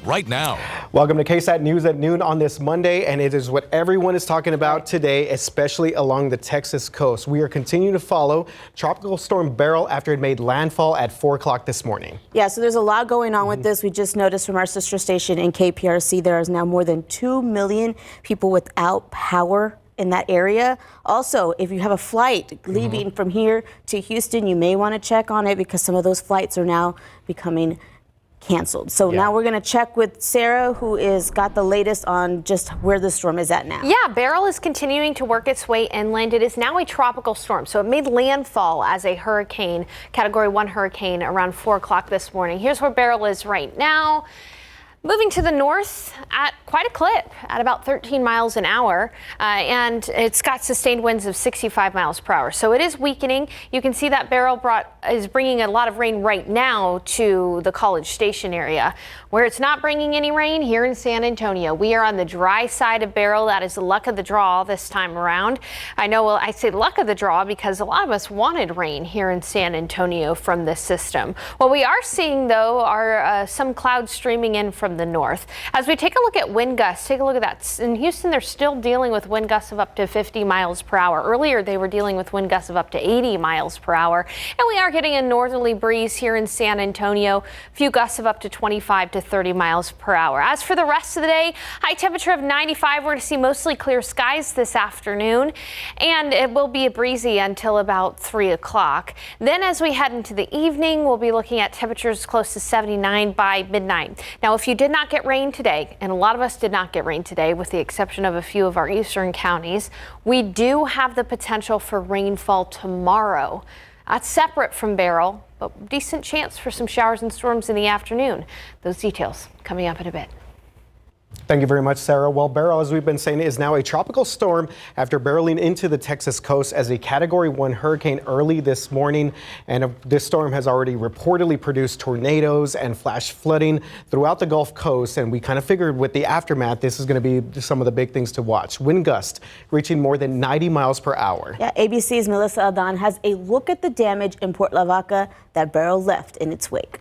right now. Welcome to KSAT News at noon on this Monday, and it is what everyone is talking about today, especially along the Texas coast. We are continuing to follow Tropical Storm Beryl after it made landfall at 4 o'clock this morning. Yeah, so there's a lot going on with this. We just noticed from our sister station in KPRC, there is now more than 2 million people without power in that area. Also, if you have a flight leaving from here to Houston, you may want to check on it because some of those flights are now becoming canceled. So now we're going to check with Sarah, who is got the latest on just where the storm is at now. Yeah, Beryl is continuing to work its way inland. It is now a tropical storm, so it made landfall as a hurricane, Category 1 hurricane, around 4 o'clock this morning. Here's where Beryl is right now. Moving to the north at quite a clip at about 13 miles an hour, and it's got sustained winds of 65 miles per hour. So it is weakening. You can see that Beryl is bringing a lot of rain right now to the College Station area. Where it's not bringing any rain, here in San Antonio. We are on the dry side of Beryl. That is the luck of the draw this time around. I know I say luck of the draw because a lot of us wanted rain here in San Antonio from this system. What we are seeing, though, are some clouds streaming in from the north. As we take a look at wind gusts, take a look at that. In Houston, they're still dealing with wind gusts of up to 50 miles per hour. Earlier, they were dealing with wind gusts of up to 80 miles per hour. And we are getting a northerly breeze here in San Antonio. A few gusts of up to 25 to 30 miles per hour. As for the rest of the day, high temperature of 95. We're going to see mostly clear skies this afternoon, and it will be breezy until about 3 o'clock. Then as we head into the evening, we'll be looking at temperatures close to 79 by midnight. Now, if you did not get rain today, and a lot of us did not get rain today with the exception of a few of our eastern counties, we do have the potential for rainfall tomorrow. That's separate from Beryl, but decent chance for some showers and storms in the afternoon. Those details coming up in a bit. Thank you very much, Sarah. Well, Beryl, as we've been saying, is now a tropical storm after barreling into the Texas coast as a Category 1 hurricane early this morning. And this storm has already reportedly produced tornadoes and flash flooding throughout the Gulf Coast. And we kind of figured with the aftermath, this is going to be some of the big things to watch. Wind gusts reaching more than 90 miles per hour. Yeah, ABC's Melissa Adan has a look at the damage in Port Lavaca that Beryl left in its wake.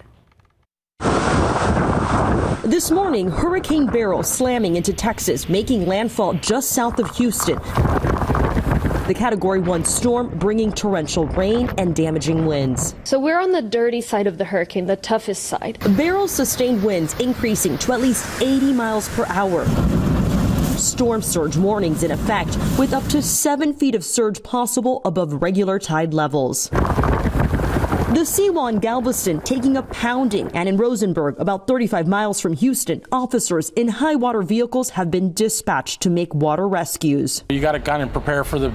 This morning, Hurricane Beryl slamming into Texas, making landfall just south of Houston. The Category 1 storm bringing torrential rain and damaging winds. So we're on the dirty side of the hurricane, the toughest side. Beryl's sustained winds increasing to at least 80 miles per hour. Storm surge warnings in effect, with up to 7 feet of surge possible above regular tide levels. The seawall in Galveston taking a pounding, and in Rosenberg, about 35 miles from Houston, officers in high water vehicles have been dispatched to make water rescues. You got to kind of prepare for the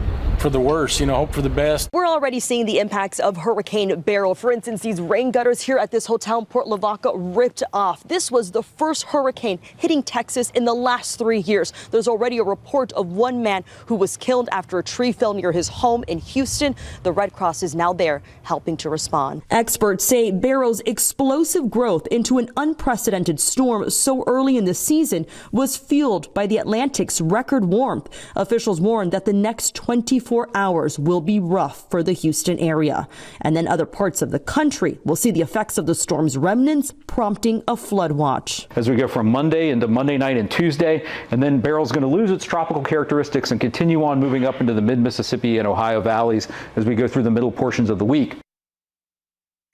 worst, hope for the best. We're already seeing the impacts of Hurricane Beryl. For instance, these rain gutters here at this hotel in Port Lavaca ripped off. This was the first hurricane hitting Texas in the last 3 years. There's already a report of one man who was killed after a tree fell near his home in Houston. The Red Cross is now there helping to respond. Experts say Beryl's explosive growth into an unprecedented storm so early in the season was fueled by the Atlantic's record warmth. Officials warned that the next 24 hours will be rough for the Houston area. And then other parts of the country will see the effects of the storm's remnants, prompting a flood watch. As we go from Monday into Monday night and Tuesday, and then Beryl's going to lose its tropical characteristics and continue on moving up into the mid-Mississippi and Ohio valleys as we go through the middle portions of the week.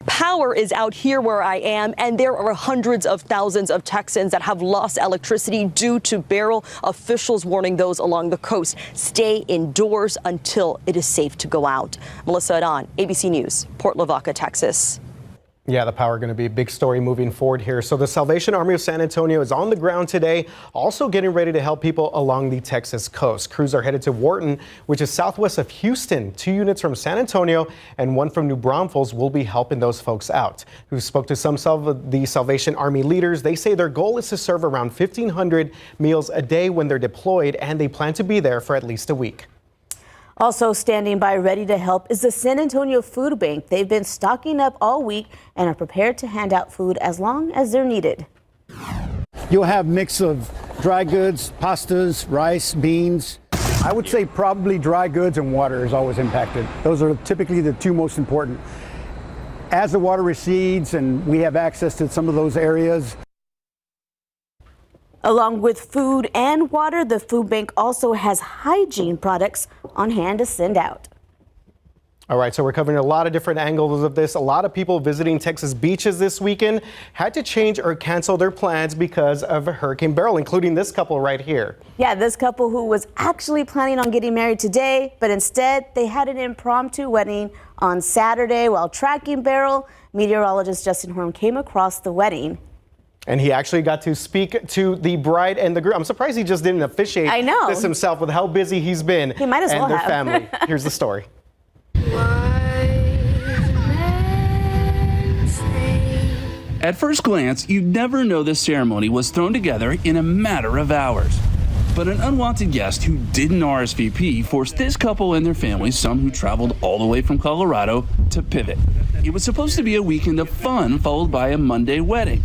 Power is out here where I am, and there are hundreds of thousands of Texans that have lost electricity due to Beryl. Officials warning those along the coast, stay indoors until it is safe to go out. Melissa Adan, ABC News, Port Lavaca, Texas. Yeah, the power going to be a big story moving forward here. So the Salvation Army of San Antonio is on the ground today, also getting ready to help people along the Texas coast. Crews are headed to Wharton, which is southwest of Houston. 2 units from San Antonio and 1 from New Braunfels will be helping those folks out. Who spoke to some of the Salvation Army leaders. They say their goal is to serve around 1,500 meals a day when they're deployed, and they plan to be there for at least a week. Also standing by ready to help is the San Antonio Food Bank. They've been stocking up all week and are prepared to hand out food as long as they're needed. You'll have mix of dry goods, pastas, rice, beans. I would say probably dry goods and water is always impacted. Those are typically the two most important. As the water recedes and we have access to some of those areas, Along with food and water, the food bank also has hygiene products on hand to send out. All right, so we're covering a lot of different angles of this. A lot of people visiting Texas beaches this weekend had to change or cancel their plans because of Hurricane Beryl, including this couple right here. Yeah, this couple who was actually planning on getting married today, but instead they had an impromptu wedding on Saturday. While tracking Beryl, meteorologist Justin Horn came across the wedding. And he actually got to speak to the bride and the groom. I'm surprised he just didn't officiate this himself with how busy he's been. He might as well and their have. family. Here's the story. At first glance, you'd never know this ceremony was thrown together in a matter of hours. But an unwanted guest who didn't RSVP forced this couple and their families, some who traveled all the way from Colorado, to pivot. It was supposed to be a weekend of fun followed by a Monday wedding.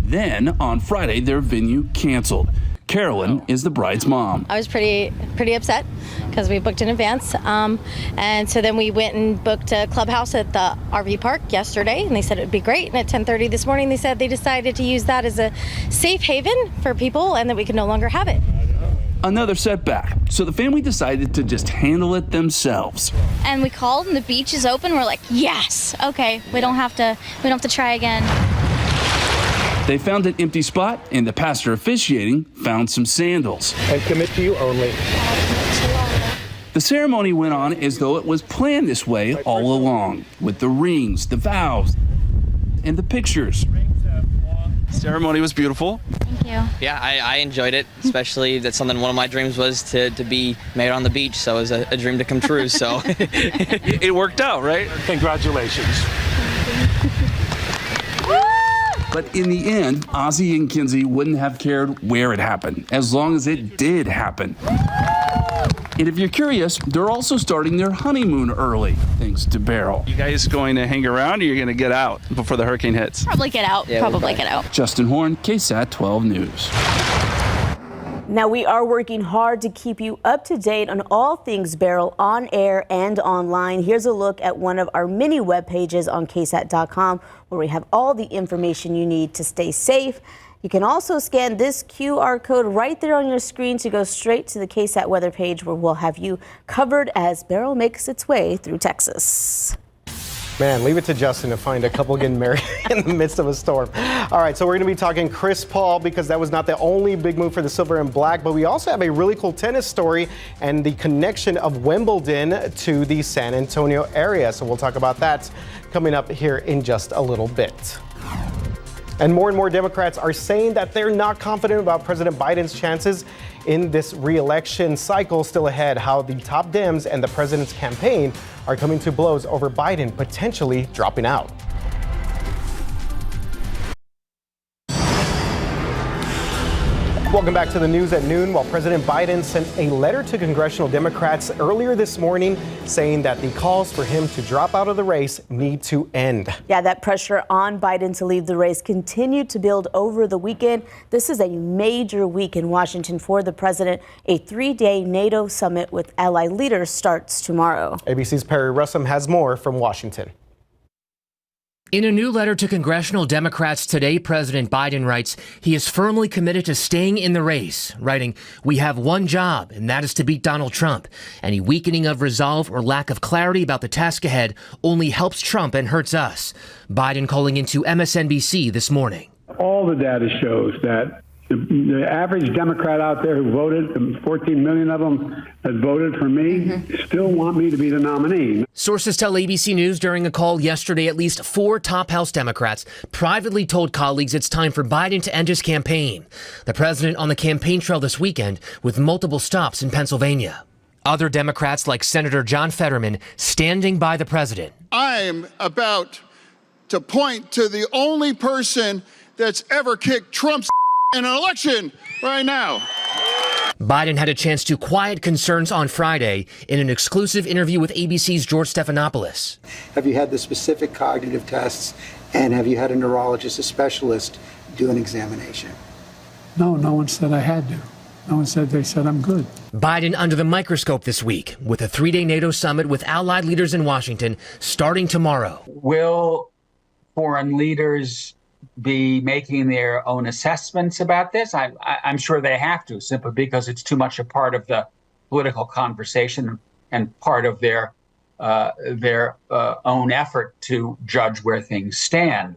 Then, on Friday, their venue canceled. Carolyn is the bride's mom. I was pretty upset because we booked in advance. And so then we went and booked a clubhouse at the RV park yesterday, and they said it would be great. And at 10:30 this morning, they said they decided to use that as a safe haven for people and that we could no longer have it. Another setback. So the family decided to just handle it themselves. And we called and the beach is open. We're like, yes, okay, we don't have to try again. They found an empty spot, and the pastor officiating found some sandals. And commit to you only. The ceremony went on as though it was planned this way all along, with the rings, the vows, and the pictures. Ceremony was beautiful. Thank you. Yeah, I enjoyed it, especially that's something one of my dreams was to be married on the beach, so it was a dream to come true, so. It worked out, right? Congratulations. But in the end, Ozzie and Kinsey wouldn't have cared where it happened, as long as it did happen. And if you're curious, they're also starting their honeymoon early, thanks to Beryl. You guys going to hang around, or you're going to get out before the hurricane hits? Probably get out. Yeah, Probably get out. Justin Horn, KSAT 12 News. Now, we are working hard to keep you up to date on all things Beryl on air and online. Here's a look at one of our many web pages on KSAT.com, where we have all the information you need to stay safe. You can also scan this QR code right there on your screen to go straight to the KSAT weather page, where we'll have you covered as Beryl makes its way through Texas. Man, leave it to Justin to find a couple getting married in the midst of a storm. All right, so we're going to be talking Chris Paul, because that was not the only big move for the silver and black, but we also have a really cool tennis story and the connection of Wimbledon to the San Antonio area. So we'll talk about that coming up here in just a little bit. And more Democrats are saying that they're not confident about President Biden's chances in this re-election cycle still ahead. How the top Dems and the president's campaign are coming to blows over Biden potentially dropping out. Welcome back to the news at noon. While President Biden sent a letter to congressional Democrats earlier this morning saying that the calls for him to drop out of the race need to end. Yeah, that pressure on Biden to leave the race continued to build over the weekend. This is a major week in Washington for the president. A 3-day NATO summit with ally leaders starts tomorrow. ABC's Perry Russum has more from Washington. In a new letter to congressional Democrats today, President Biden writes he is firmly committed to staying in the race, writing, "We have one job, and that is to beat Donald Trump. Any weakening of resolve or lack of clarity about the task ahead only helps Trump and hurts us." Biden calling into MSNBC this morning. All the data shows that the average Democrat out there who voted, 14 million of them that voted for me, still want me to be the nominee. Sources tell ABC News during a call yesterday at least 4 top House Democrats privately told colleagues it's time for Biden to end his campaign. The president on the campaign trail this weekend with multiple stops in Pennsylvania. Other Democrats like Senator John Fetterman standing by the president. I'm about to point to the only person that's ever kicked Trump's in an election right now. Biden had a chance to quiet concerns on Friday in an exclusive interview with ABC's George Stephanopoulos. Have you had the specific cognitive tests, and have you had a neurologist, a specialist, do an examination? No one said I had to. No one said, they said I'm good. Biden under the microscope this week with a 3-day NATO summit with allied leaders in Washington starting tomorrow. Will foreign leaders be making their own assessments about this. I'm sure they have to, simply because it's too much a part of the political conversation and part of their own effort to judge where things stand.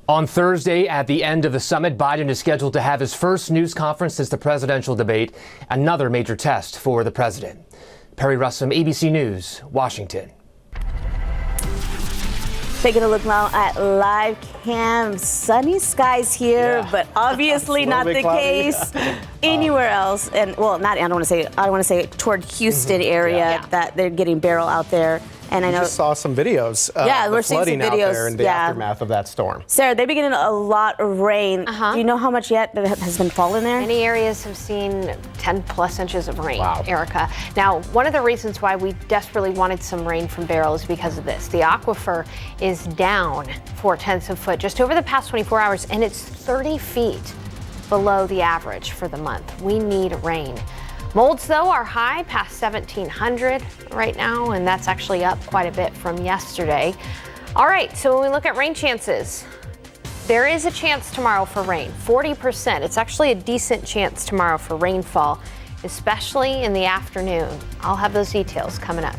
On Thursday, at the end of the summit, Biden is scheduled to have his first news conference since the presidential debate, another major test for the president. Perry Russum, ABC News, Washington. Taking a look now at live cam. Sunny skies here, but obviously not the case anywhere else. And well, not I don't want to say toward Houston area that they're getting Beryl out there. And I know just saw some videos. We're seeing some videos out there in the aftermath of that storm. Sarah, they've been getting a lot of rain. Do you know how much yet that has been falling there? Many areas have seen 10 plus inches of rain, Erica. Now, one of the reasons why we desperately wanted some rain from Beryl is because of this. The aquifer is down 0.4 of a foot just over the past 24 hours, and it's 30 feet below the average for the month. We need rain. Molds, though, are high, past 1,700 right now, and that's actually up quite a bit from yesterday. All right, so when we look at rain chances, there is a chance tomorrow for rain, 40%. It's actually a decent chance tomorrow for rainfall, especially in the afternoon. I'll have those details coming up.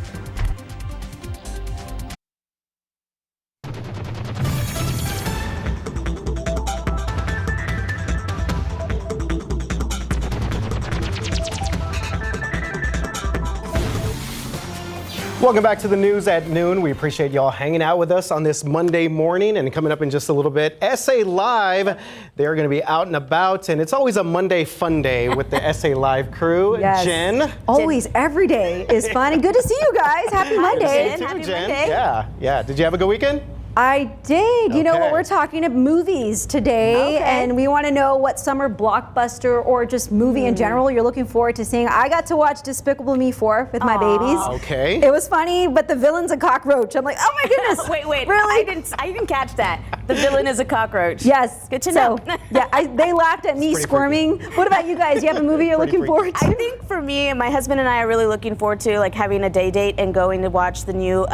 Welcome back to the news at noon. We appreciate y'all hanging out with us on this Monday morning. And coming up in just a little bit, SA Live. They're going to be out and about. And it's always a Monday fun day with the SA Live crew. Yes. Jen. Always, every day is fun. And good to see you guys. Happy Monday. Happy Monday. Yeah. Did you have a good weekend? I did. You know what, we're talking about movies today, and we want to know what summer blockbuster or just movie in general you're looking forward to seeing. I got to watch Despicable Me 4 with my babies. Okay. It was funny, but the villain's a cockroach. I'm like, oh my goodness. Wait. Really? I didn't catch that. The villain is a cockroach. Yes. Good to know. They laughed at me squirming. What about you guys? You have a movie you're looking forward to? I think for me, my husband and I are really looking forward to like having a day date and going to watch the new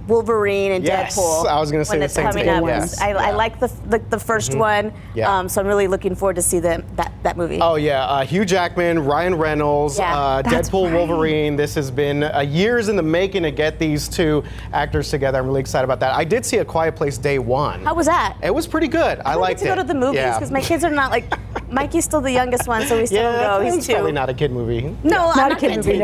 Wolverine and Deadpool. I was going to say the same thing. I like the first one, so I'm really looking forward to see that movie. Oh yeah, Hugh Jackman, Ryan Reynolds, Deadpool, Wolverine. This has been years in the making to get these two actors together. I'm really excited about that. I did see A Quiet Place day one. How was that? It was pretty good. I liked it. I like to go to the movies because my kids are not like Mikey's still the youngest one, so we still don't go. He's two. Probably not a kid movie. No, I'm not a kid movie.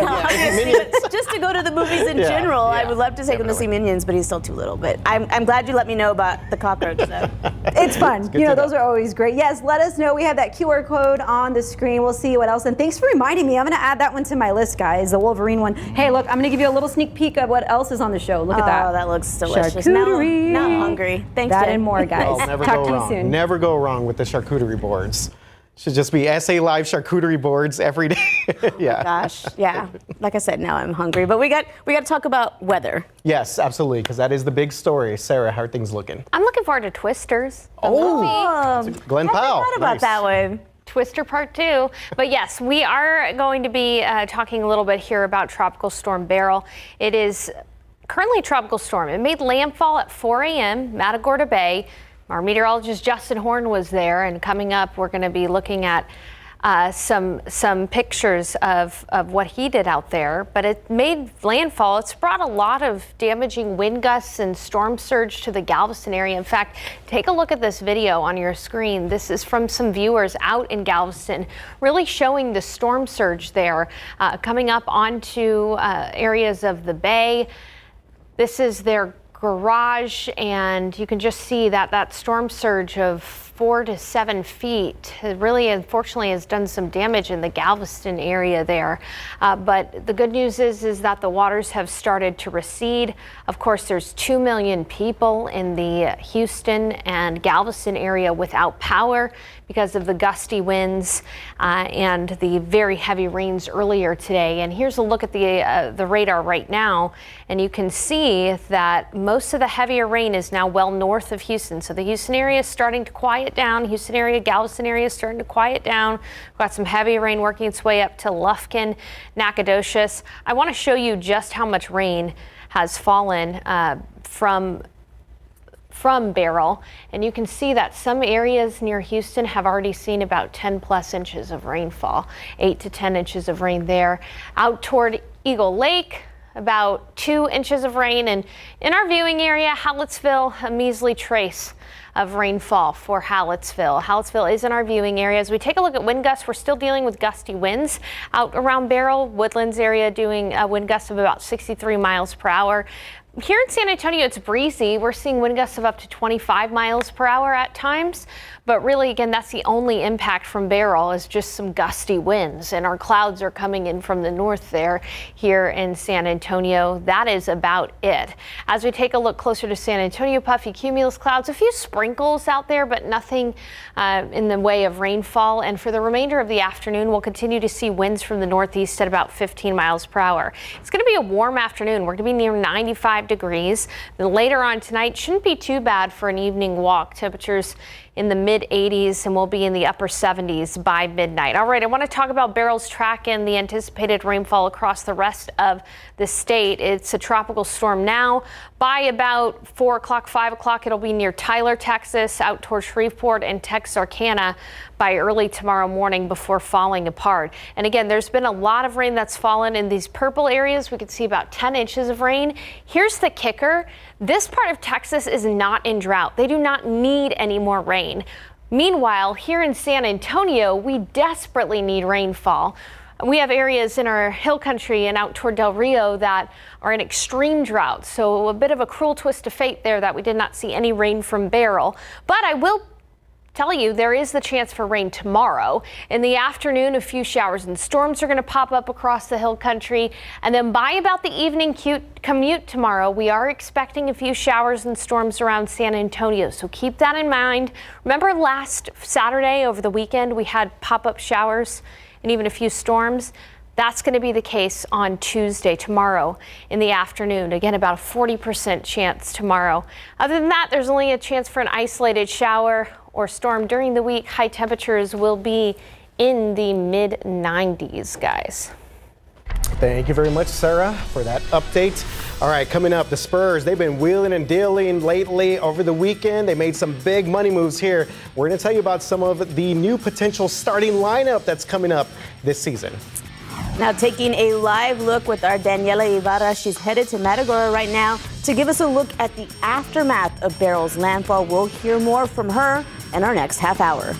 Just to go to the movies in general, I would love to take him to see Minions, but he's still too little. But I'm glad you let me know about the cockroach, though. It's fun. You know, those are always great. Yes, let us know. We have that QR code on the screen. We'll see what else. And thanks for reminding me. I'm going to add that one to my list, guys, the Wolverine one. Hey, look, I'm going to give you a little sneak peek of what else is on the show. Look at that. Oh, that looks delicious. Charcuterie. Now I'm hungry. Thanks, That Jen. and more, guys. Never Talk go to you wrong. soon. Never go wrong with the charcuterie boards. Should just be SA Live charcuterie boards every day. Gosh, yeah. Like I said, now I'm hungry. But we got to talk about weather. Yes, absolutely, because that is the big story. Sarah, how are things looking? I'm looking forward to Twisters. Glenn Powell. I thought about that one. Twister Part 2. But yes, we are going to be talking a little bit here about Tropical Storm Beryl. It is currently a tropical storm. It made landfall at 4 a.m. Matagorda Bay. Our meteorologist Justin Horn was there, and coming up, we're going to be looking at some pictures of what he did out there. But it made landfall. It's brought a lot of damaging wind gusts and storm surge to the Galveston area. In fact, take a look at this video on your screen. This is from some viewers out in Galveston, really showing the storm surge there, coming up onto areas of the bay. This is their garage, and you can just see that storm surge of 4 to 7 feet really, unfortunately, has done some damage in the Galveston area there. But the good news is that the waters have started to recede. Of course, there's 2 million people in the Houston and Galveston area without power because of the gusty winds and the very heavy rains earlier today. And here's a look at the radar right now, and you can see that most of the heavier rain is now well north of Houston. So the Houston area is starting to quiet down. Houston area, Galveston area is starting to quiet down. We've got some heavy rain working its way up to Lufkin, Nacogdoches. I want to show you just how much rain has fallen from from Beryl. And you can see that some areas near Houston have already seen about 10 plus inches of rainfall, 8 to 10 inches of rain there. Out toward Eagle Lake, about 2 inches of rain. And in our viewing area, Hallettsville, a measly trace of rainfall for Hallettsville. Hallettsville is in our viewing area. As we take a look at wind gusts, we're still dealing with gusty winds out around Beryl, Woodlands area, doing a wind gust of about 63 miles per hour. Here in San Antonio, it's breezy. We're seeing wind gusts of up to 25 miles per hour at times. But really, again, that's the only impact from Beryl is just some gusty winds. And our clouds are coming in from the north there here in San Antonio. That is about it. As we take a look closer to San Antonio, puffy cumulus clouds, a few sprinkles out there, but nothing in the way of rainfall. And for the remainder of the afternoon, we'll continue to see winds from the northeast at about 15 miles per hour. It's going to be a warm afternoon. We're going to be near 95 degrees. Then later on tonight, shouldn't be too bad for an evening walk. Temperatures in the mid 80s and we'll be in the upper 70s by midnight. All right, I want to talk about Beryl's track and the anticipated rainfall across the rest of the state. It's a tropical storm now. By about 4 o'clock, 5 o'clock, it'll be near Tyler, Texas, out toward Shreveport and Texarkana by early tomorrow morning before falling apart. And again, there's been a lot of rain that's fallen in these purple areas. We could see about 10 inches of rain. Here's the kicker. This part of Texas is not in drought. They do not need any more rain. Meanwhile, here in San Antonio, we desperately need rainfall. We have areas in our hill country and out toward Del Rio that are in extreme drought. So a bit of a cruel twist of fate there that we did not see any rain from Beryl. But I will tell you, there is the chance for rain tomorrow. In the afternoon, a few showers and storms are going to pop up across the hill country. And then by about the evening commute tomorrow, we are expecting a few showers and storms around San Antonio. So keep that in mind. Remember last Saturday over the weekend, we had pop-up showers and even a few storms. That's going to be the case on Tuesday, tomorrow in the afternoon. Again, about a 40% chance tomorrow. Other than that, there's only a chance for an isolated shower or storm during the week. High temperatures will be in the mid 90s, guys. Thank you very much, Sarah, for that update. All right, coming up, the Spurs, they've been wheeling and dealing lately over the weekend. They made some big money moves here. We're going to tell you about some of the new potential starting lineup that's coming up this season. Now taking a live look with our Daniela Ibarra. She's headed to Matagorda right now to give us a look at the aftermath of Beryl's landfall. We'll hear more from her in our next half hour.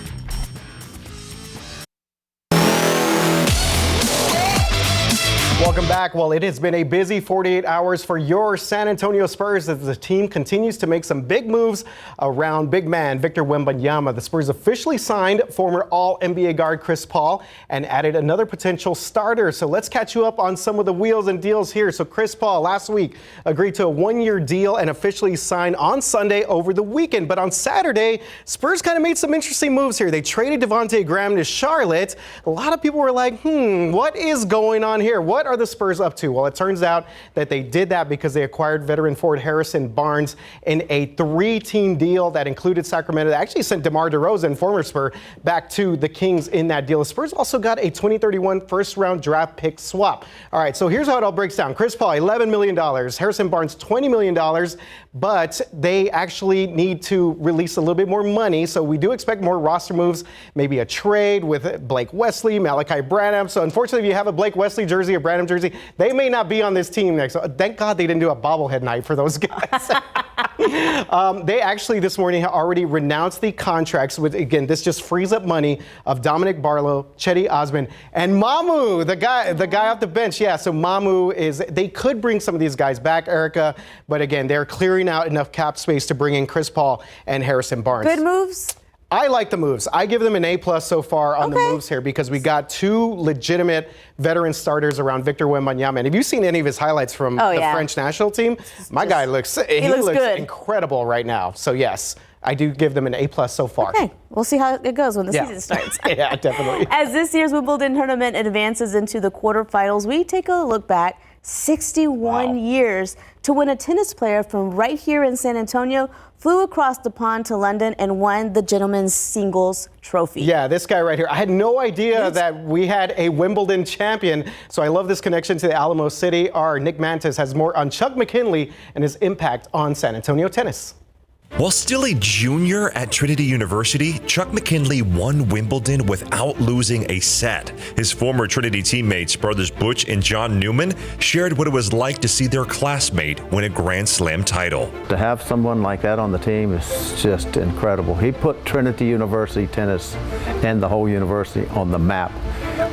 Welcome back. Well, it has been a busy 48 hours for your San Antonio Spurs as the team continues to make some big moves around big man Victor Wembanyama. The Spurs officially signed former All-NBA guard Chris Paul and added another potential starter. So let's catch you up on some of the wheels and deals here. So Chris Paul last week agreed to a one-year deal and officially signed on Sunday over the weekend. But on Saturday, Spurs kind of made some interesting moves here. They traded Devontae Graham to Charlotte. A lot of people were like, what is going on here? What are the Spurs up to? Well, it turns out that they did that because they acquired veteran forward Harrison Barnes in a 3-team deal that included Sacramento. They actually sent DeMar DeRozan, former Spur, back to the Kings in that deal. The Spurs also got a 2031 first-round draft pick swap. All right, so here's how it all breaks down. Chris Paul, $11 million. Harrison Barnes, $20 million. But they actually need to release a little bit more money. So we do expect more roster moves, maybe a trade with Blake Wesley, Malachi Branham. So unfortunately, if you have a Blake Wesley jersey or Branham jersey, they may not be on this team next. So thank God they didn't do a bobblehead night for those guys. They actually this morning have already renounced the contracts with, again, this just frees up money of Dominic Barlow, Chetty Osman, and Mamu, the guy off the bench. Yeah, so Mamu they could bring some of these guys back, Erica, but again, they're clearing out enough cap space to bring in Chris Paul and Harrison Barnes. Good moves? I like the moves. I give them an A+ so far on the moves here because we got two legitimate veteran starters around Victor Wembanyama. And have you seen any of his highlights from the French national team? My guy looks good. Incredible right now. So yes, I do give them an A+ so far. Okay, we'll see how it goes when the season starts. Yeah, definitely. As this year's Wimbledon tournament advances into the quarterfinals, we take a look back 61 years to when a tennis player from right here in San Antonio flew across the pond to London and won the gentleman's singles trophy. Yeah, this guy right here. I had no idea that we had a Wimbledon champion, so I love this connection to the Alamo City. Our Nick Mantis has more on Chuck McKinley and his impact on San Antonio tennis. While still a junior at Trinity University, Chuck McKinley won Wimbledon without losing a set. His former Trinity teammates, brothers Butch and John Newman, shared what it was like to see their classmate win a Grand Slam title. To have someone like that on the team is just incredible. He put Trinity University tennis and the whole university on the map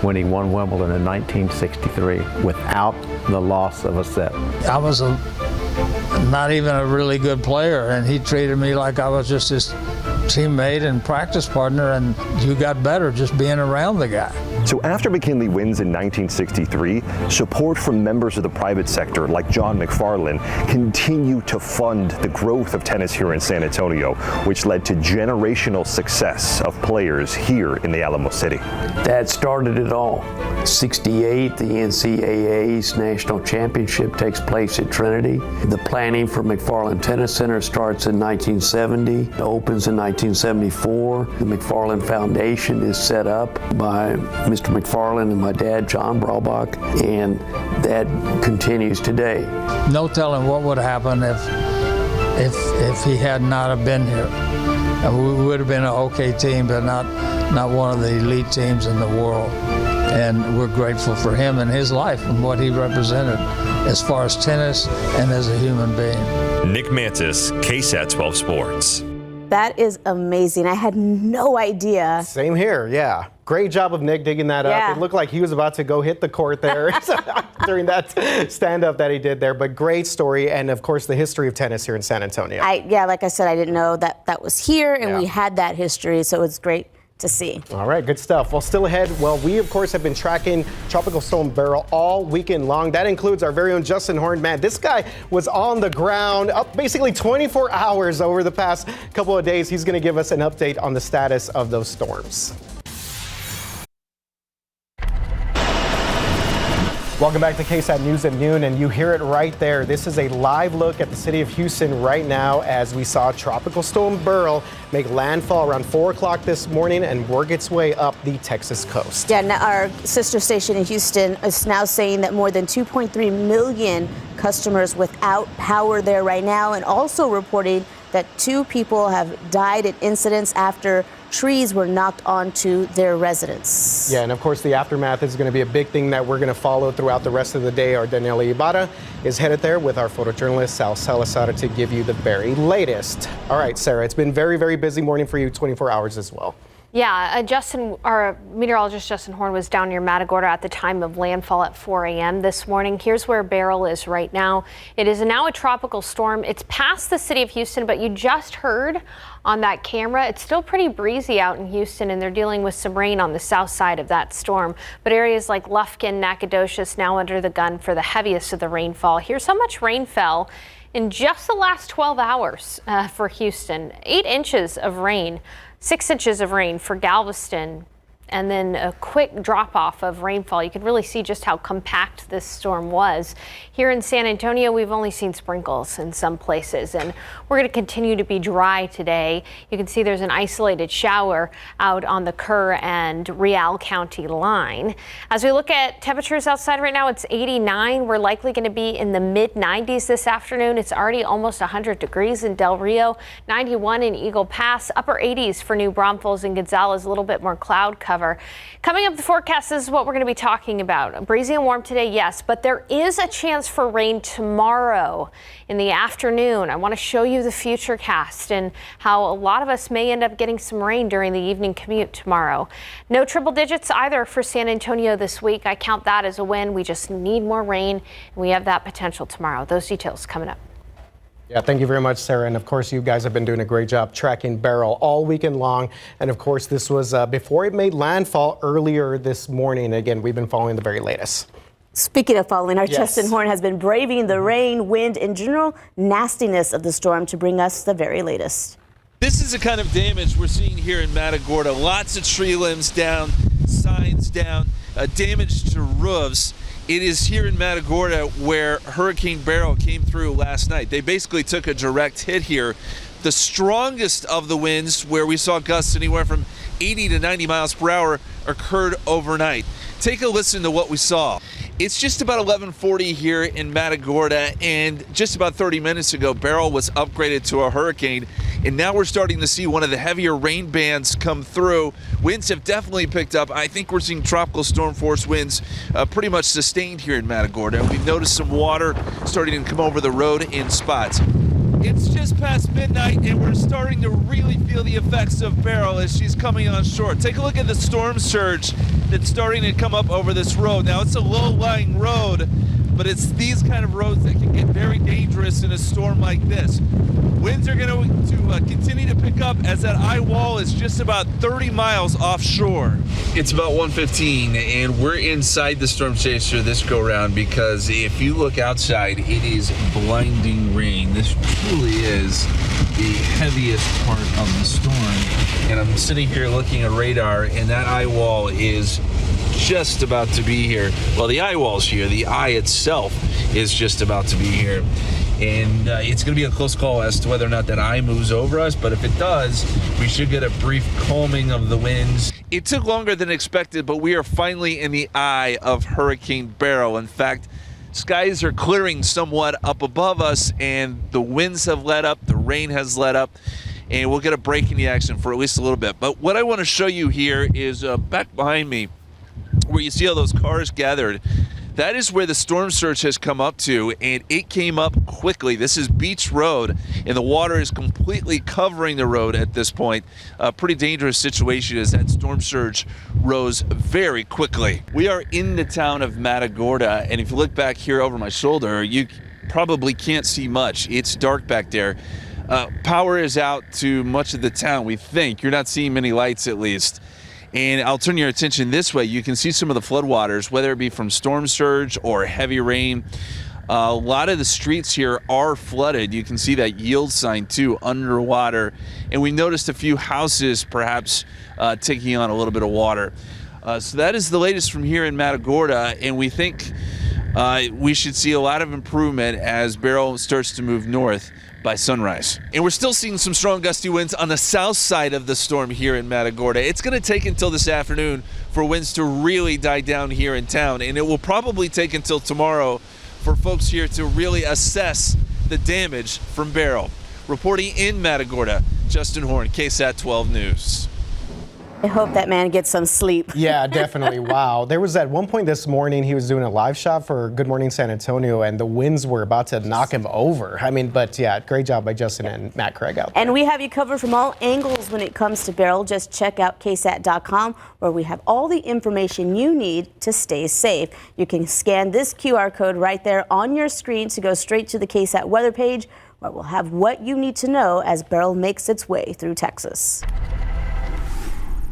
when he won Wimbledon in 1963 without the loss of a set. I was not even a really good player, and he treated me like I was just his teammate and practice partner, and you got better just being around the guy. So after McKinley wins in 1963, support from members of the private sector like John McFarland continue to fund the growth of tennis here in San Antonio, which led to generational success of players here in the Alamo City. Dad started it all. 68, the NCAA's national championship takes place at Trinity. The planning for McFarland Tennis Center starts in 1970, it opens in 1974. The McFarland Foundation is set up by Mr. McFarland and my dad, John Braubach, and that continues today. No telling what would happen if he had not have been here. We would have been an okay team, but not one of the elite teams in the world. And we're grateful for him and his life and what he represented as far as tennis and as a human being. Nick Mantis, KSAT 12 Sports. That is amazing. I had no idea. Same here, yeah. Great job of Nick digging that up. It looked like he was about to go hit the court there during that stand-up that he did there. But great story, and of course the history of tennis here in San Antonio. Like I said, I didn't know that was here, and we had that history, so it's great to see. All right, good stuff. Well, still ahead, we of course have been tracking Tropical Storm Beryl all weekend long. That includes our very own Justin Horn. Man, this guy was on the ground up basically 24 hours over the past couple of days. He's going to give us an update on the status of those storms. Welcome back to KSAT News at Noon, and you hear it right there. This is a live look at the city of Houston right now as we saw Tropical Storm Beryl make landfall around 4 o'clock this morning and work its way up the Texas coast. Yeah, now our sister station in Houston is now saying that more than 2.3 million customers without power there right now, and also reporting that 2 people have died in incidents after trees were knocked onto their residence. Yeah, and of course the aftermath is going to be a big thing that we're going to follow throughout the rest of the day. Our Daniela Ibarra is headed there with our photojournalist Sal Salazar to give you the very latest. All right, Sarah, it's been very, very busy morning for you, 24 hours as well. Yeah, our meteorologist Justin Horn was down near Matagorda at the time of landfall at 4 a.m. this morning. Here's where Beryl is right now. It is now a tropical storm. It's past the city of Houston, but you just heard on that camera, it's still pretty breezy out in Houston, and they're dealing with some rain on the south side of that storm. But areas like Lufkin, Nacogdoches now under the gun for the heaviest of the rainfall. Here's how much rain fell in just the last 12 hours for Houston. 8 inches of rain. 6 inches of rain for Galveston, and then a quick drop off of rainfall. You can really see just how compact this storm was. Here in San Antonio, we've only seen sprinkles in some places, and we're going to continue to be dry today. You can see there's an isolated shower out on the Kerr and Real County line. As we look at temperatures outside right now, it's 89. We're likely going to be in the mid 90s this afternoon. It's already almost 100 degrees in Del Rio, 91 in Eagle Pass, upper 80s for New Braunfels and Gonzales, a little bit more cloud cover. Coming up the forecast, this is what we're going to be talking about. Breezy and warm today, yes, but there is a chance for rain tomorrow in the afternoon. I want to show you the future cast and how a lot of us may end up getting some rain during the evening commute tomorrow. No triple digits either for San Antonio this week. I count that as a win. We just need more rain, and we have that potential tomorrow. Those details coming up. Yeah, thank you very much, Sarah. And of course, you guys have been doing a great job tracking Beryl all weekend long. And of course, this was before it made landfall earlier this morning. Again, we've been following the very latest. Speaking of following, our Justin Horn has been braving the rain, wind, and general nastiness of the storm to bring us the very latest. This is the kind of damage we're seeing here in Matagorda. Lots of tree limbs down, signs down, damage to roofs. It is here in Matagorda where Hurricane Beryl came through last night. They basically took a direct hit here. The strongest of the winds, where we saw gusts anywhere from 80 to 90 miles per hour, occurred overnight. Take a listen to what we saw. It's just about 11:40 here in Matagorda, and just about 30 minutes ago, Beryl was upgraded to a hurricane, and now we're starting to see one of the heavier rain bands come through. Winds have definitely picked up. I think we're seeing tropical storm force winds pretty much sustained here in Matagorda. We've noticed some water starting to come over the road in spots. It's just past midnight, and we're starting to really feel the effects of Beryl as she's coming on shore. Take a look at the storm surge that's starting to come up over this road. Now, it's a low-lying road, but it's these kind of roads that can get very dangerous in a storm like this. Winds are going to continue to pick up as that eye wall is just about 30 miles offshore. It's about 1:15, and we're inside the storm chaser this go-round because if you look outside, it is blinding rain. This truly is the heaviest part of the storm. And I'm sitting here looking at radar, and that eye wall is just about to be here. Well, the eye wall's here. The eye itself is just about to be here. And it's going to be a close call as to whether or not that eye moves over us. But if it does, we should get a brief calming of the winds. It took longer than expected, but we are finally in the eye of Hurricane Beryl. In fact, skies are clearing somewhat up above us, and the winds have let up, the rain has let up, and we'll get a break in the action for at least a little bit. But what I want to show you here is back behind me, where you see all those cars gathered. That is where the storm surge has come up to, and it came up quickly. This is Beach Road, and the water is completely covering the road at this point. A pretty dangerous situation as that storm surge rose very quickly. We are in the town of Matagorda, and if you look back here over my shoulder, you probably can't see much. It's dark back there. Power is out to much of the town, we think. You're not seeing many lights, at least. And I'll turn your attention this way. You can see some of the floodwaters, whether it be from storm surge or heavy rain. A lot of the streets here are flooded. You can see that yield sign too underwater. And we noticed a few houses perhaps taking on a little bit of water. So that is the latest from here in Matagorda. And we think we should see a lot of improvement as Beryl starts to move north by sunrise. And we're still seeing some strong gusty winds on the south side of the storm here in Matagorda. It's going to take until this afternoon for winds to really die down here in town, and it will probably take until tomorrow for folks here to really assess the damage from Beryl. Reporting in Matagorda, Justin Horn, KSAT 12 News. I hope that man gets some sleep. Yeah, definitely. Wow. There was at one point this morning, he was doing a live shot for Good Morning San Antonio, and the winds were about to knock him over. I mean, but yeah, great job by Justin and Matt Craig out there. And we have you covered from all angles when it comes to Beryl. Just check out KSAT.com, where we have all the information you need to stay safe. You can scan this QR code right there on your screen to go straight to the KSAT weather page, where we'll have what you need to know as Beryl makes its way through Texas.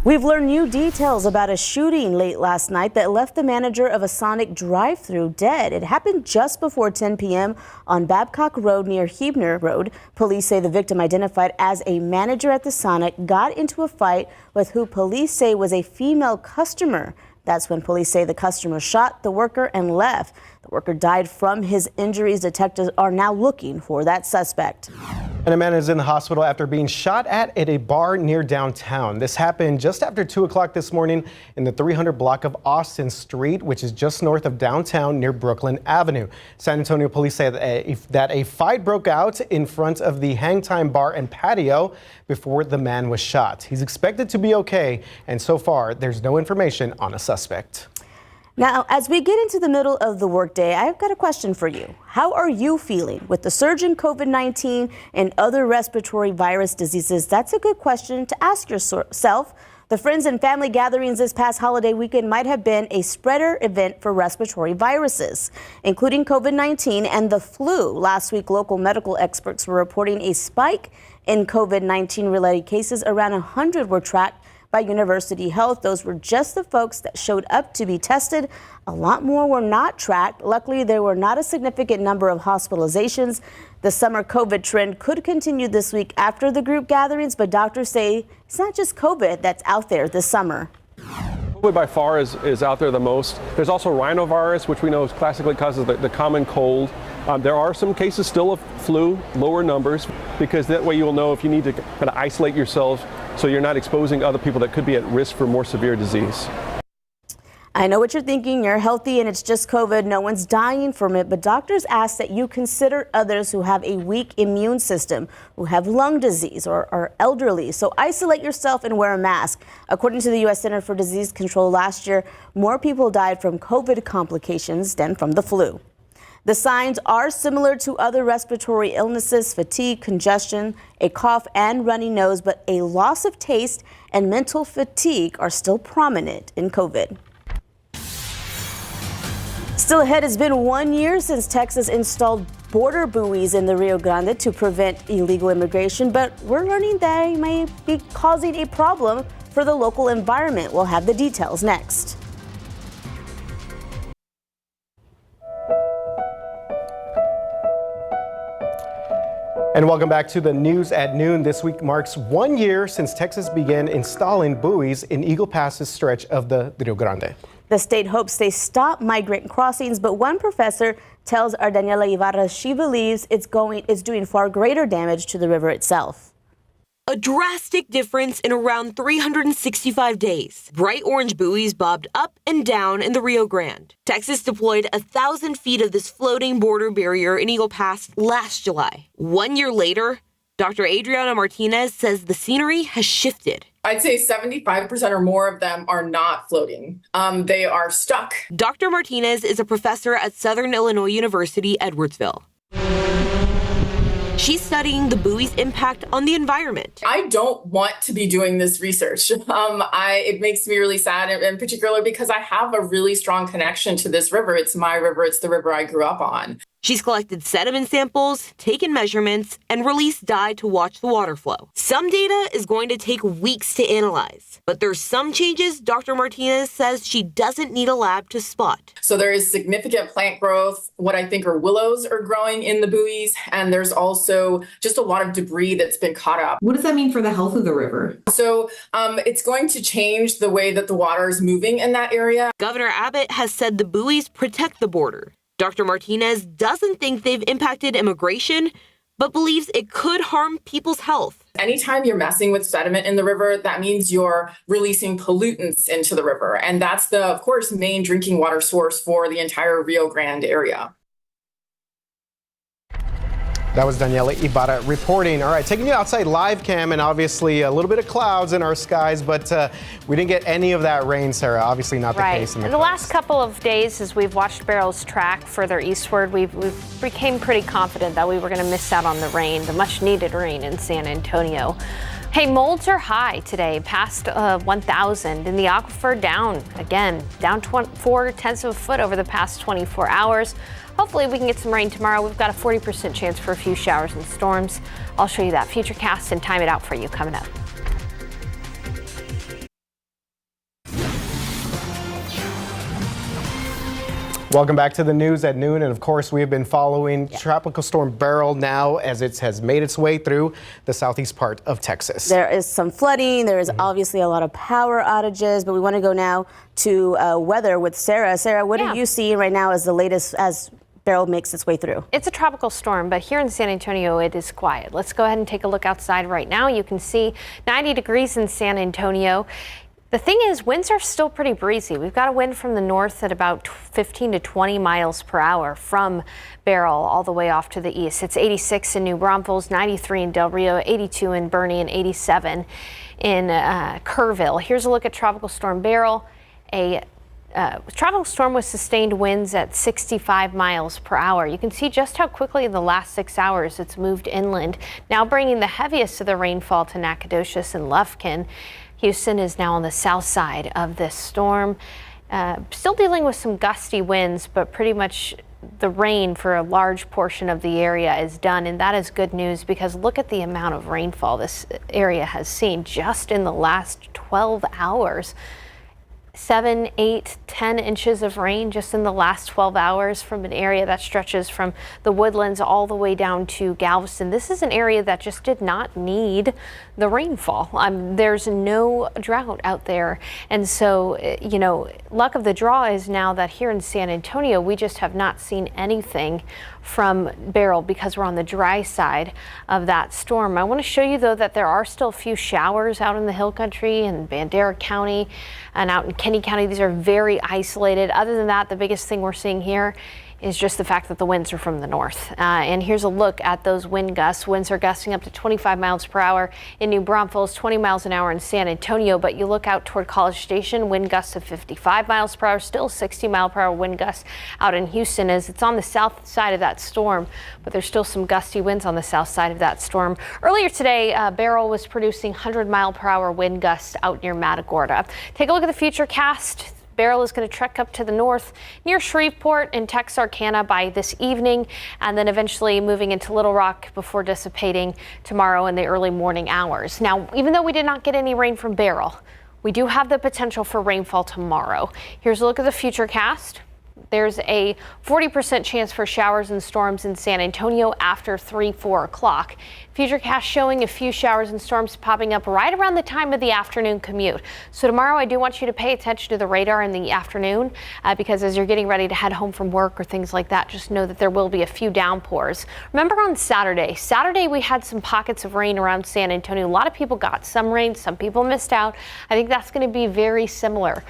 We've learned new details about a shooting late last night that left the manager of a Sonic drive-thru dead. It happened just before 10 p.m. on Babcock Road near Huebner Road. Police say the victim, identified as a manager at the Sonic, got into a fight with who police say was a female customer. That's when police say the customer shot the worker and left. The worker died from his injuries. Detectives are now looking for that suspect. And a man is in the hospital after being shot at a bar near downtown. This happened just after 2 o'clock this morning in the 300 block of Austin Street, which is just north of downtown near Brooklyn Avenue. San Antonio police say that a fight broke out in front of the Hang Time Bar and Patio before the man was shot. He's expected to be okay, and so far there's no information on a suspect. Now, as we get into the middle of the workday, I've got a question for you. How are you feeling with the surge in COVID-19 and other respiratory virus diseases? That's a good question to ask yourself. The friends and family gatherings this past holiday weekend might have been a spreader event for respiratory viruses, including COVID-19 and the flu. Last week, local medical experts were reporting a spike in COVID-19 related cases. Around 100 were tracked by University Health. Those were just the folks that showed up to be tested. A lot more were not tracked. Luckily, there were not a significant number of hospitalizations. The summer COVID trend could continue this week after the group gatherings, but doctors say it's not just COVID that's out there this summer. COVID by far is out there the most. There's also rhinovirus, which we know classically causes the common cold. There are some cases still of flu, lower numbers, because that way you will know if you need to kind of isolate yourself so you're not exposing other people that could be at risk for more severe disease. I know what you're thinking. You're healthy and it's just COVID. No one's dying from it. But doctors ask that you consider others who have a weak immune system, who have lung disease or are elderly. So isolate yourself and wear a mask. According to the U.S. Center for Disease Control, last year, more people died from COVID complications than from the flu. The signs are similar to other respiratory illnesses: fatigue, congestion, a cough, and runny nose. But a loss of taste and mental fatigue are still prominent in COVID. Still ahead, it's been 1 year since Texas installed border buoys in the Rio Grande to prevent illegal immigration, but we're learning they may be causing a problem for the local environment. We'll have the details next. And welcome back to the News at Noon. This week marks 1 year since Texas began installing buoys in Eagle Pass's stretch of the Rio Grande. The state hopes they stop migrant crossings, but one professor tells our Daniela Ibarra she believes it's doing far greater damage to the river itself. A drastic difference in around 365 days. Bright orange buoys bobbed up and down in the Rio Grande. Texas deployed 1,000 feet of this floating border barrier in Eagle Pass last July. 1 year later, Dr. Adriana Martinez says the scenery has shifted. I'd say 75% or more of them are not floating. They are stuck. Dr. Martinez is a professor at Southern Illinois University, Edwardsville. She's studying the buoy's impact on the environment. I don't want to be doing this research. It makes me really sad, and particularly because I have a really strong connection to this river. It's my river. It's the river I grew up on. She's collected sediment samples, taken measurements, and released dye to watch the water flow. Some data is going to take weeks to analyze, but there's some changes Dr. Martinez says she doesn't need a lab to spot. So there is significant plant growth. What I think are willows are growing in the buoys, and there's also just a lot of debris that's been caught up. What does that mean for the health of the river? So it's going to change the way that the water is moving in that area. Governor Abbott has said the buoys protect the border. Dr. Martinez doesn't think they've impacted immigration, but believes it could harm people's health. Anytime you're messing with sediment in the river, that means you're releasing pollutants into the river. And that's the, of course, main drinking water source for the entire Rio Grande area. That was Daniela Ibarra reporting. All right, taking you outside live cam, and obviously a little bit of clouds in our skies, but we didn't get any of that rain, Sarah. Obviously not the case in the last couple of days, as we've watched Beryl's track further eastward, we became pretty confident that we were going to miss out on the rain, the much needed rain in San Antonio. Hey, molds are high today, past 1,000, and the aquifer down 0.4 foot over the past 24 hours. Hopefully we can get some rain tomorrow. We've got a 40% chance for a few showers and storms. I'll show you that futurecast and time it out for you coming up. Welcome back to the News at Noon, and of course we have been following Tropical Storm Beryl now as it has made its way through the southeast part of Texas. There is some flooding, there is obviously a lot of power outages, but we want to go now to weather with Sarah. Sarah, what are you seeing right now as the latest as Beryl makes its way through? It's a tropical storm, but here in San Antonio, it is quiet. Let's go ahead and take a look outside right now. You can see 90 degrees in San Antonio. The thing is, winds are still pretty breezy. We've got a wind from the north at about 15 to 20 miles per hour from Beryl all the way off to the east. It's 86 in New Braunfels, 93 in Del Rio, 82 in Bernie, and 87 in Kerrville. Here's a look at Tropical Storm Beryl. Tropical storm with sustained winds at 65 miles per hour. You can see just how quickly in the last 6 hours it's moved inland, now bringing the heaviest of the rainfall to Nacogdoches and Lufkin. Houston is now on the south side of this storm. Still dealing with some gusty winds, but pretty much the rain for a large portion of the area is done, and that is good news because look at the amount of rainfall this area has seen just in the last 12 hours. 7, 8, 10 inches of rain just in the last 12 hours from an area that stretches from the Woodlands all the way down to Galveston. This is an area that just did not need the rainfall. There's no drought out there. And so, luck of the draw is now that here in San Antonio, we just have not seen anything from Beryl because we're on the dry side of that storm. I want to show you, though, that there are still a few showers out in the hill country in Bandera County and out in McKinney County. These are very isolated. Other than that, the biggest thing we're seeing here is just the fact that the winds are from the north. And here's a look at those wind gusts. Winds are gusting up to 25 miles per hour in New Braunfels, 20 miles an hour in San Antonio. But you look out toward College Station, wind gusts of 55 miles per hour, still 60 mile per hour wind gusts out in Houston as it's on the south side of that storm. But there's still some gusty winds on the south side of that storm. Earlier today, Beryl was producing 100 mile per hour wind gusts out near Matagorda. Take a look at the futurecast. Beryl is going to trek up to the north near Shreveport and Texarkana by this evening, and then eventually moving into Little Rock before dissipating tomorrow in the early morning hours. Now, even though we did not get any rain from Beryl, we do have the potential for rainfall tomorrow. Here's a look at the futurecast. There's a 40% chance for showers and storms in San Antonio after 4 o'clock. Futurecast showing a few showers and storms popping up right around the time of the afternoon commute. So tomorrow I do want you to pay attention to the radar in the afternoon because as you're getting ready to head home from work or things like that, just know that there will be a few downpours. Remember on Saturday we had some pockets of rain around San Antonio. A lot of people got some rain, some people missed out. I think that's going to be very similar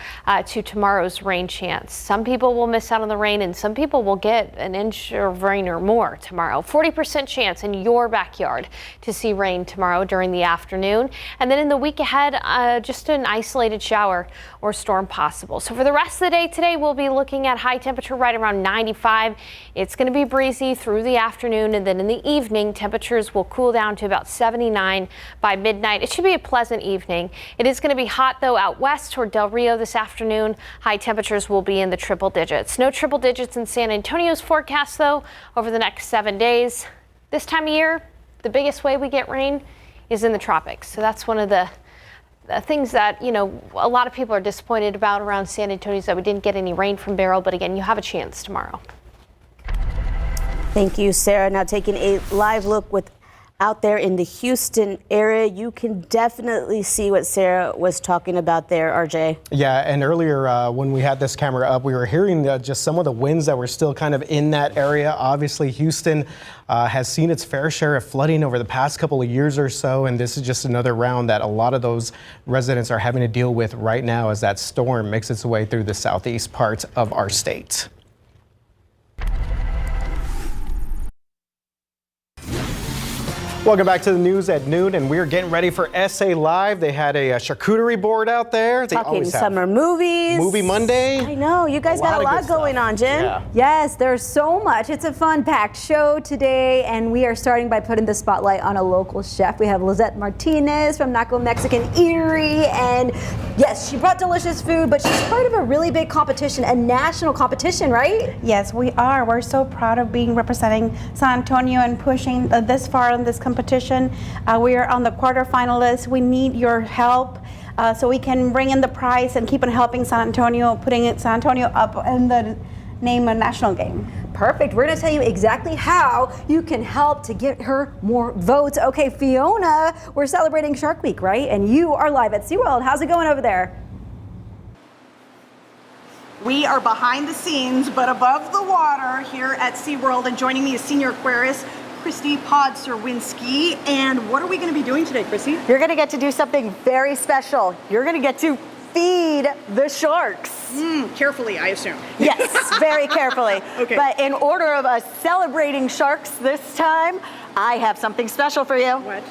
to tomorrow's rain chance. Some people will miss out on the rain and some people will get an inch of rain or more tomorrow. 40% chance in your backyard to see rain tomorrow during the afternoon. And then in the week ahead, just an isolated shower or storm possible. So for the rest of the day today, we'll be looking at high temperature right around 95. It's going to be breezy through the afternoon, and then in the evening, temperatures will cool down to about 79 by midnight. It should be a pleasant evening. It is going to be hot though out west toward Del Rio this afternoon. High temperatures will be in the triple digits. No triple digits in San Antonio's forecast though over the next 7 days. This time of year, the biggest way we get rain is in the tropics. So that's one of the things that, you know, a lot of people are disappointed about around San Antonio is that we didn't get any rain from Beryl. But again, you have a chance tomorrow. Thank you, Sarah. Now taking a live look with out there in the Houston area. You can definitely see what Sarah was talking about there, RJ. Yeah, and earlier when we had this camera up, we were hearing just some of the winds that were still kind of in that area. Obviously, Houston has seen its fair share of flooding over the past couple of years or so, and this is just another round that a lot of those residents are having to deal with right now as that storm makes its way through the southeast part of our state. Welcome back to the news at noon, and we're getting ready for SA Live. They had a charcuterie board out there. They Talking summer movies. Movie Monday. I know. You guys got a lot going on, Jen. Yeah. Yes, there's so much. It's a fun-packed show today, and we are starting by putting the spotlight on a local chef. We have Lizette Martinez from Naco Mexican Eatery, and yes, she brought delicious food, but she's part of a really big competition, a national competition, right? Yes, we are. We're so proud of being representing San Antonio and pushing this far in this competition. We are on the quarterfinalists. We need your help so we can bring in the prize and keep on helping San Antonio, putting San Antonio up in the name of national game. Perfect. We're going to tell you exactly how you can help to get her more votes. Okay, Fiona, we're celebrating Shark Week, right? And you are live at SeaWorld. How's it going over there? We are behind the scenes, but above the water here at SeaWorld, and joining me is senior aquarist Christy Podserwinski. And what are we going to be doing today, Christy? You're going to get to do something very special. You're going to get to feed the sharks. Carefully, I assume. Yes, very carefully. Okay. But in order of us celebrating sharks this time, I have something special for you. What?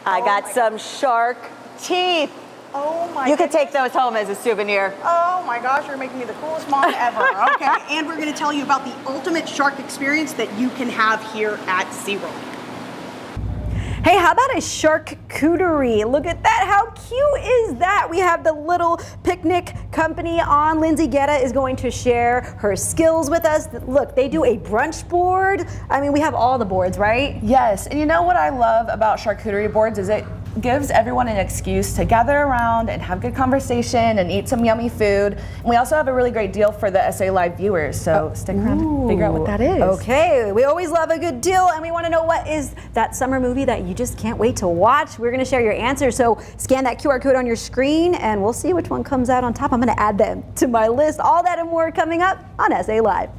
I got some shark teeth. Oh my You can take those home as a souvenir. Oh my gosh, you're making me the coolest mom ever. Okay, and we're going to tell you about the ultimate shark experience that you can have here at SeaWorld. Hey, how about a charcuterie? Look at that. How cute is that? We have the little picnic company on. Lindsay Guetta is going to share her skills with us. Look, they do a brunch board. I mean, we have all the boards, right? Yes, and you know what I love about charcuterie boards is it gives everyone an excuse to gather around and have good conversation and eat some yummy food. And we also have a really great deal for the SA Live viewers, so stick around and figure out what that is. Okay, we always love a good deal, and we want to know what is that summer movie that you just can't wait to watch. We're going to share your answers, so scan that QR code on your screen, and we'll see which one comes out on top. I'm going to add them to my list. All that and more coming up on SA Live.